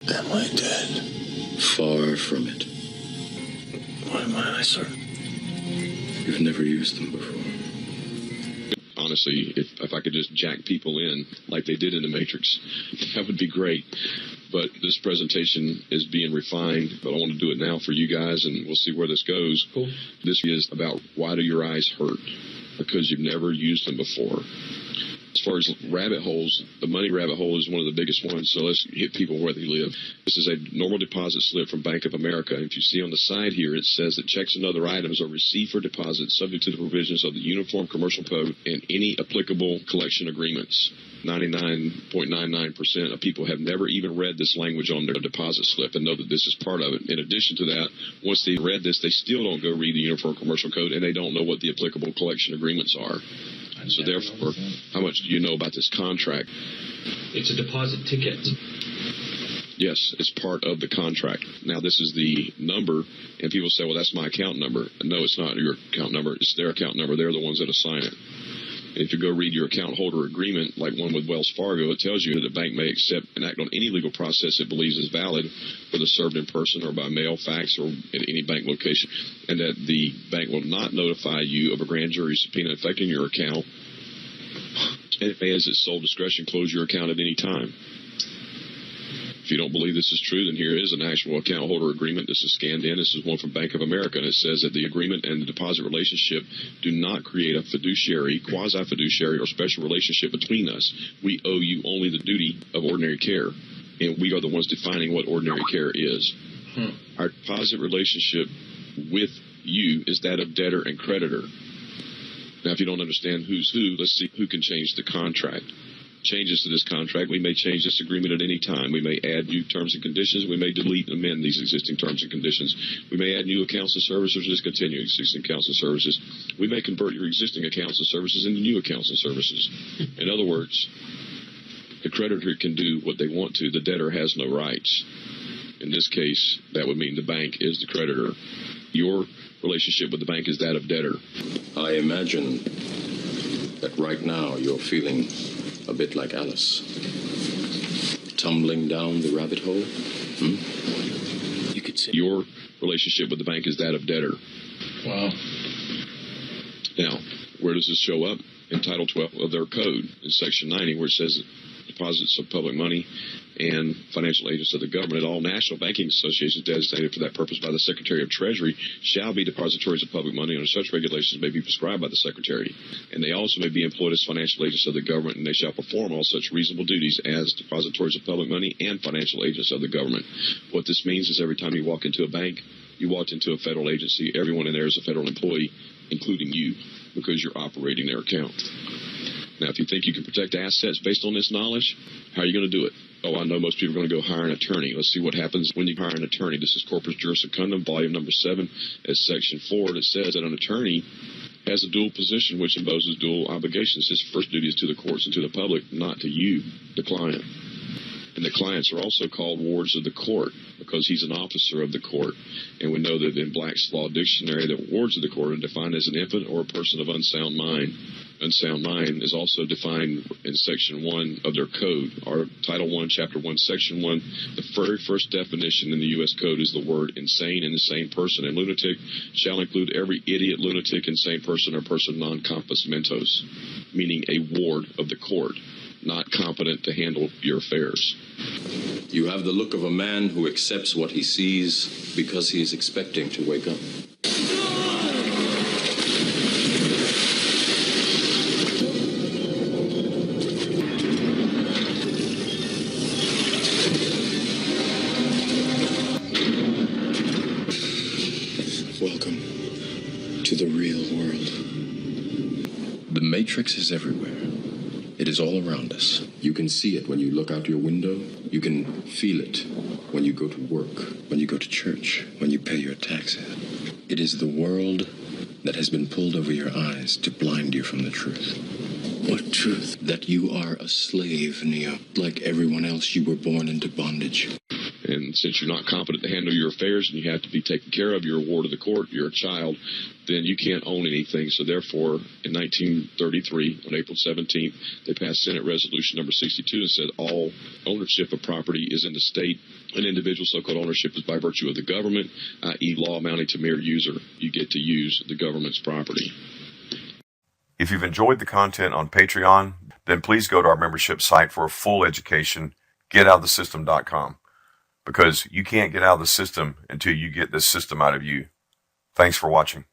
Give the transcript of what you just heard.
Am I dead? Far from it. Why might I, sir? You've never used them before. Honestly, if I could just jack people in like they did in The Matrix, that would be great. But this presentation is being refined, but I want to do it now for you guys, and we'll see where this goes. Cool. This is about why do your eyes hurt? Because you've never used them before. As far as rabbit holes, the money rabbit hole is one of the biggest ones, so let's hit people where they live. This is a normal deposit slip from Bank of America. If you see on the side here, it says that checks and other items are received for deposit subject to the provisions of the Uniform Commercial Code and any applicable collection agreements. 99.99% of people have never even read this language on their deposit slip and know that this is part of it. In addition to that, once they've read this, they still don't go read the Uniform Commercial Code, and they don't know what the applicable collection agreements are. So therefore, how much do you know about this contract? It's a deposit ticket. Yes, it's part of the contract. Now, this is the number, and people say, well, that's my account number. No, it's not your account number. It's their account number. They're the ones that assign it. And if you go read your account holder agreement, like one with Wells Fargo, it tells you that the bank may accept and act on any legal process it believes is valid, whether served in person or by mail, fax, or at any bank location, and that the bank will not notify you of a grand jury subpoena affecting your account, and it may, as its sole discretion, close your account at any time. If you don't believe this is true, then here is an actual account holder agreement. This is scanned in. This is one from Bank of America, and it says that the agreement and the deposit relationship do not create a fiduciary, quasi-fiduciary, or special relationship between us. We owe you only the duty of ordinary care, and we are the ones defining what ordinary care is. Our deposit relationship with you is that of debtor and creditor. Now, if you don't understand who's who, let's see who can change the contract. Changes to this contract, we may change this agreement at any time. We may add new terms and conditions. We may delete and amend these existing terms and conditions. We may add new accounts and services or discontinue existing accounts and services. We may convert your existing accounts and services into new accounts and services. In other words, the creditor can do what they want to. The debtor has no rights. In this case, that would mean the bank is the creditor. Your relationship with the bank is that of debtor. I imagine that right now you're feeling a bit like Alice. Tumbling down the rabbit hole? You could say your relationship with the bank is that of debtor. Wow. Now, where does this show up? In Title 12 of their code, in Section 90, where it says deposits of public money and financial agents of the government, all national banking associations designated for that purpose by the Secretary of Treasury shall be depositories of public money, and such regulations may be prescribed by the Secretary. And they also may be employed as financial agents of the government, and they shall perform all such reasonable duties as depositories of public money and financial agents of the government. What this means is every time you walk into a bank, you walked into a federal agency, everyone in there is a federal employee, including you, because you're operating their account. Now, if you think you can protect assets based on this knowledge, how are you going to do it? Oh, I know most people are going to go hire an attorney. Let's see what happens when you hire an attorney. This is Corpus Juris Secundum, volume number 7, at section 4. It says that an attorney has a dual position which imposes dual obligations. His first duty is to the courts and to the public, not to you, the client. And the clients are also called wards of the court because he's an officer of the court. And we know that in Black's Law Dictionary that wards of the court are defined as an infant or a person of unsound mind. Unsound mind is also defined in Section 1 of their code, or Title 1, Chapter 1, Section 1. The very first definition in the U.S. Code is the word insane and insane person. And lunatic shall include every idiot, lunatic, insane person, or person non compos mentis, meaning a ward of the court, not competent to handle your affairs. You have the look of a man who accepts what he sees because he is expecting to wake up. Welcome to the real world. The Matrix is everywhere. It is all around us. You can see it when you look out your window. You can feel it when you go to work, when you go to church, when you pay your taxes. It is the world that has been pulled over your eyes to blind you from the truth. What truth? That you are a slave, Neo. Like everyone else, you were born into bondage. And since you're not competent to handle your affairs and you have to be taken care of, you're a ward of the court, you're a child, then you can't own anything. So therefore, in 1933, on April 17th, they passed Senate Resolution number 62 and said all ownership of property is in the state. An individual so-called ownership is by virtue of the government, i.e. law amounting to mere user. You get to use the government's property. If you've enjoyed the content on Patreon, then please go to our membership site for a full education, getoutofthesystem.com, because you can't get out of the system until you get this system out of you. Thanks for watching.